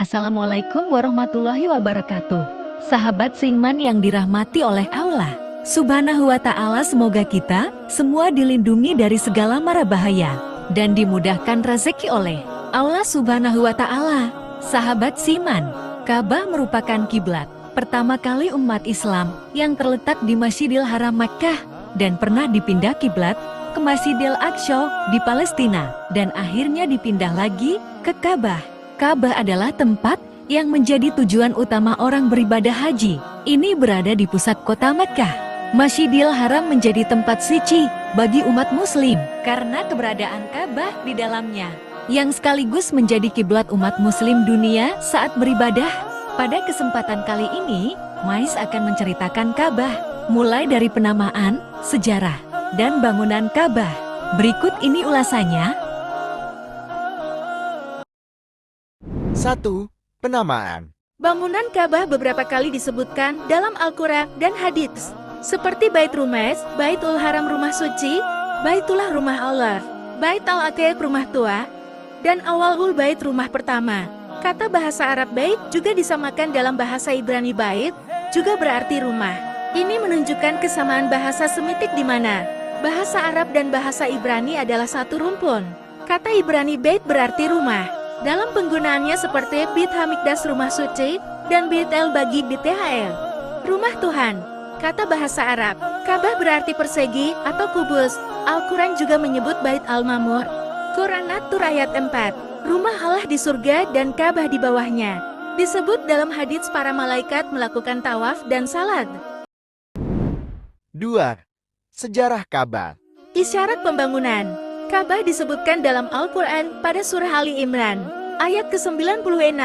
Assalamualaikum warahmatullahi wabarakatuh. Sahabat Seiman yang dirahmati oleh Allah Subhanahu wa Ta'ala, semoga kita semua dilindungi dari segala mara bahaya dan dimudahkan rezeki oleh Allah Subhanahu wa Ta'ala. Sahabat Seiman, Ka'bah merupakan kiblat pertama kali umat Islam yang terletak di Masjidil Haram Makkah dan pernah dipindah kiblat ke Masjidil Aqsa di Palestina dan akhirnya dipindah lagi ke Ka'bah. Ka'bah adalah tempat yang menjadi tujuan utama orang beribadah haji. Ini berada di pusat kota Makkah. Masjidil Haram menjadi tempat suci bagi umat muslim karena keberadaan Ka'bah di dalamnya, yang sekaligus menjadi kiblat umat muslim dunia saat beribadah. Pada kesempatan kali ini, Mais akan menceritakan Ka'bah, mulai dari penamaan, sejarah, dan bangunan Ka'bah. Berikut ini ulasannya. 1. Penamaan. Bangunan Ka'bah beberapa kali disebutkan dalam Al-Quran dan hadits, seperti Bait Rumes, Baitul Haram rumah suci, Baitullah rumah Allah, Bait Al-Atiq rumah tua, dan Awalul Bait rumah pertama. Kata bahasa Arab bait juga disamakan dalam bahasa Ibrani bait, juga berarti rumah. Ini menunjukkan kesamaan bahasa Semitik di mana bahasa Arab dan bahasa Ibrani adalah satu rumpun. Kata Ibrani bait berarti rumah. Dalam penggunaannya seperti Bait Hamikdas rumah suci dan Bait El bagi Bait THL, rumah Tuhan. Kata bahasa Arab, Ka'bah berarti persegi atau kubus. Al-Quran juga menyebut Bait Al-Mamur. Quran At-Tur ayat 4, rumah Allah di surga dan Ka'bah di bawahnya. Disebut dalam hadits para malaikat melakukan tawaf dan salat. 2. Sejarah Ka'bah. Isyarat pembangunan. Ka'bah disebutkan dalam Al-Quran pada surah Ali Imran, ayat ke-96.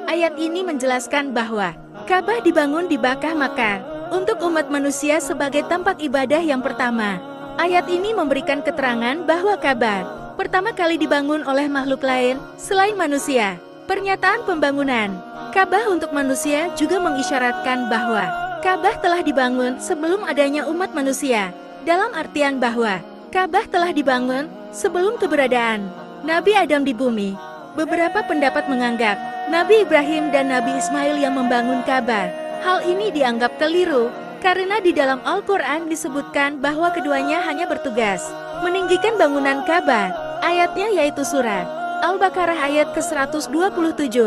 Ayat ini menjelaskan bahwa Ka'bah dibangun di Bakkah Makkah untuk umat manusia sebagai tempat ibadah yang pertama. Ayat ini memberikan keterangan bahwa Ka'bah pertama kali dibangun oleh makhluk lain selain manusia. Pernyataan pembangunan Ka'bah untuk manusia juga mengisyaratkan bahwa Ka'bah telah dibangun sebelum adanya umat manusia, dalam artian bahwa Ka'bah telah dibangun sebelum keberadaan Nabi Adam di bumi. Beberapa pendapat menganggap Nabi Ibrahim dan Nabi Ismail yang membangun Ka'bah. Hal ini dianggap keliru karena di dalam Al-Quran disebutkan bahwa keduanya hanya bertugas meninggikan bangunan Ka'bah. Ayatnya yaitu surat Al-Baqarah ayat ke-127.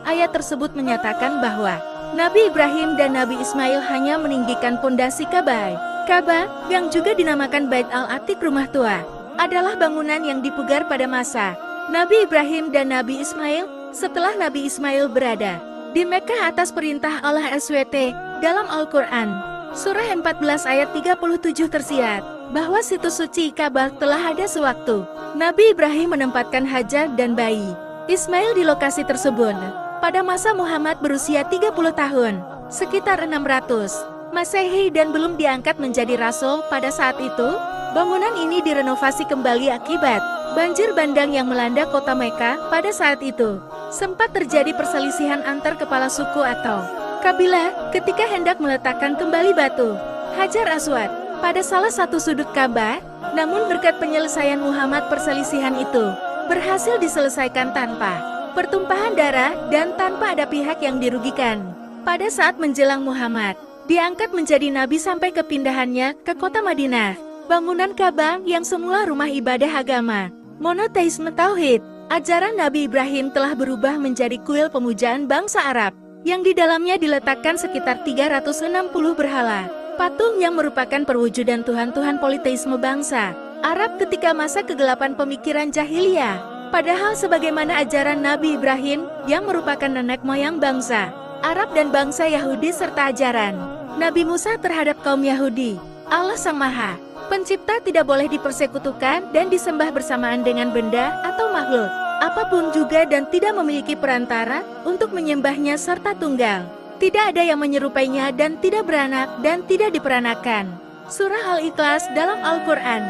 Ayat tersebut menyatakan bahwa Nabi Ibrahim dan Nabi Ismail hanya meninggikan pondasi Ka'bah. Ka'bah, yang juga dinamakan Bait Al-Atiq rumah tua, adalah bangunan yang dipugar pada masa Nabi Ibrahim dan Nabi Ismail setelah Nabi Ismail berada di Mekah atas perintah Allah SWT. Dalam Al-Quran, surah 14 ayat 37 tersirat bahwa situs suci Ka'bah telah ada sewaktu Nabi Ibrahim menempatkan Hajar dan bayi Ismail di lokasi tersebut pada masa Muhammad berusia 30 tahun, sekitar 600 Masehi dan belum diangkat menjadi rasul pada saat itu. Bangunan ini direnovasi kembali akibat banjir bandang yang melanda kota Mekah pada saat itu. Sempat terjadi perselisihan antar kepala suku atau kabilah ketika hendak meletakkan kembali batu Hajar Aswad pada salah satu sudut Ka'bah. Namun berkat penyelesaian Muhammad, perselisihan itu berhasil diselesaikan tanpa pertumpahan darah dan tanpa ada pihak yang dirugikan. Pada saat menjelang Muhammad diangkat menjadi nabi sampai kepindahannya ke kota Madinah, bangunan Ka'bah yang semula rumah ibadah agama monoteisme tauhid, ajaran Nabi Ibrahim telah berubah menjadi kuil pemujaan bangsa Arab, yang di dalamnya diletakkan sekitar 360 berhala, patung yang merupakan perwujudan Tuhan-Tuhan politeisme bangsa Arab ketika masa kegelapan pemikiran jahiliyah. Padahal sebagaimana ajaran Nabi Ibrahim yang merupakan nenek moyang bangsa Arab dan bangsa Yahudi serta ajaran Nabi Musa terhadap kaum Yahudi, Allah Sang Maha Pencipta tidak boleh dipersekutukan dan disembah bersamaan dengan benda atau makhluk apapun juga, dan tidak memiliki perantara untuk menyembahnya serta tunggal. Tidak ada yang menyerupainya dan tidak beranak dan tidak diperanakan. Surah Al-Ikhlas dalam Al-Quran.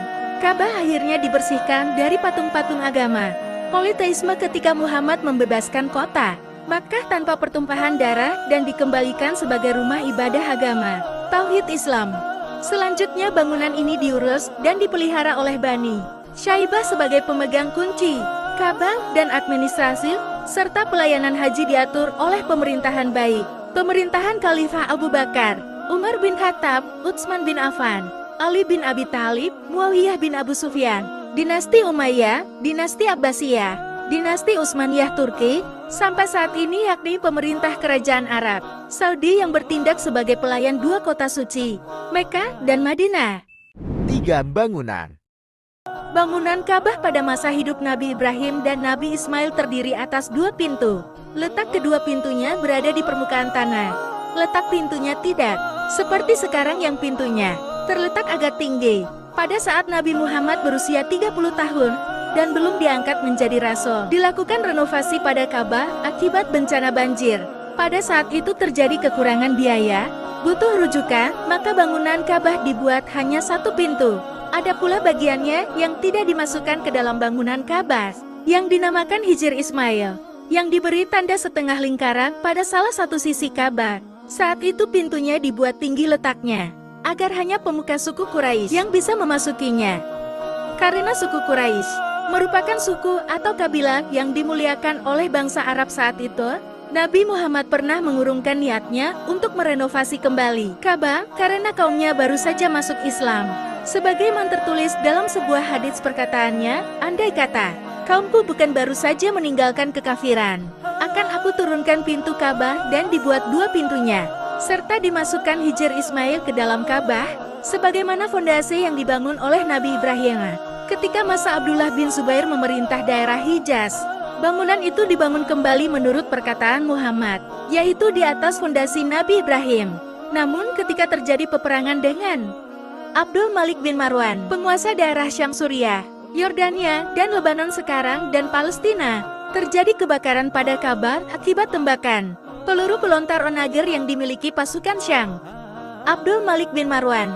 Ka'bah akhirnya dibersihkan dari patung-patung agama politeisme ketika Muhammad membebaskan kota Makkah tanpa pertumpahan darah dan dikembalikan sebagai rumah ibadah agama tauhid Islam. Selanjutnya bangunan ini diurus dan dipelihara oleh Bani Syaibah sebagai pemegang kunci Ka'bah dan administrasi serta pelayanan haji diatur oleh pemerintahan baik. Pemerintahan Khalifah Abu Bakar, Umar bin Khattab, Utsman bin Affan, Ali bin Abi Thalib, Muawiyah bin Abu Sufyan, dinasti Umayyah, dinasti Abbasiyah, dinasti Utsmaniyah Turki, sampai saat ini yakni pemerintah kerajaan Arab Saudi yang bertindak sebagai pelayan dua kota suci, Mekah dan Madinah. 3. Bangunan. Bangunan Ka'bah pada masa hidup Nabi Ibrahim dan Nabi Ismail terdiri atas 2 pintu. Letak kedua pintunya berada di permukaan tanah. Letak pintunya tidak seperti sekarang yang pintunya terletak agak tinggi. Pada saat Nabi Muhammad berusia 30 tahun dan belum diangkat menjadi rasul, dilakukan renovasi pada Ka'bah akibat bencana banjir. Pada saat itu terjadi kekurangan biaya, butuh rujukan, maka bangunan Ka'bah dibuat hanya 1 pintu. Ada pula bagiannya yang tidak dimasukkan ke dalam bangunan Ka'bah, yang dinamakan Hijr Ismail, yang diberi tanda setengah lingkaran pada salah satu sisi Ka'bah. Saat itu pintunya dibuat tinggi letaknya, agar hanya pemuka suku Quraisy yang bisa memasukinya. Karena suku Quraisy merupakan suku atau kabilah yang dimuliakan oleh bangsa Arab saat itu, Nabi Muhammad pernah mengurungkan niatnya untuk merenovasi kembali Ka'bah karena kaumnya baru saja masuk Islam. Sebagaimana tertulis dalam sebuah hadits perkataannya, andai kata, kaumku bukan baru saja meninggalkan kekafiran, akan aku turunkan pintu Ka'bah dan dibuat 2 pintunya, serta dimasukkan Hijr Ismail ke dalam Ka'bah, sebagaimana fondasi yang dibangun oleh Nabi Ibrahim. Ketika masa Abdullah bin Zubair memerintah daerah Hijaz, bangunan itu dibangun kembali menurut perkataan Muhammad, yaitu di atas fondasi Nabi Ibrahim. Namun ketika terjadi peperangan dengan Abdul Malik bin Marwan, penguasa daerah Syam Suriah, Yordania, dan Lebanon sekarang dan Palestina, terjadi kebakaran pada Ka'bah akibat tembakan peluru pelontar onager yang dimiliki pasukan Syam. Abdul Malik bin Marwan,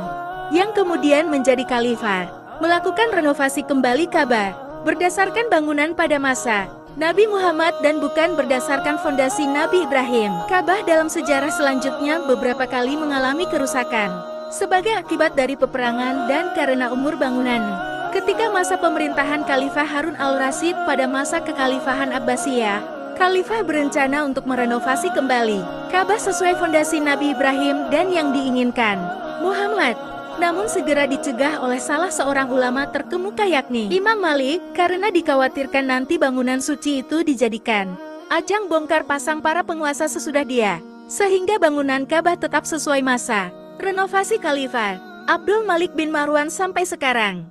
yang kemudian menjadi khalifah, melakukan renovasi kembali Ka'bah berdasarkan bangunan pada masa Nabi Muhammad dan bukan berdasarkan fondasi Nabi Ibrahim. Ka'bah dalam sejarah selanjutnya beberapa kali mengalami kerusakan sebagai akibat dari peperangan dan karena umur bangunan. Ketika masa pemerintahan Khalifah Harun al-Rasyid pada masa kekhalifahan Abbasiyah, Khalifah berencana untuk merenovasi kembali Ka'bah sesuai fondasi Nabi Ibrahim dan yang diinginkan Muhammad. Namun segera dicegah oleh salah seorang ulama terkemuka yakni Imam Malik, karena dikhawatirkan nanti bangunan suci itu dijadikan ajang bongkar pasang para penguasa sesudah dia, sehingga bangunan Ka'bah tetap sesuai masa renovasi Khalifah Abdul Malik bin Marwan sampai sekarang.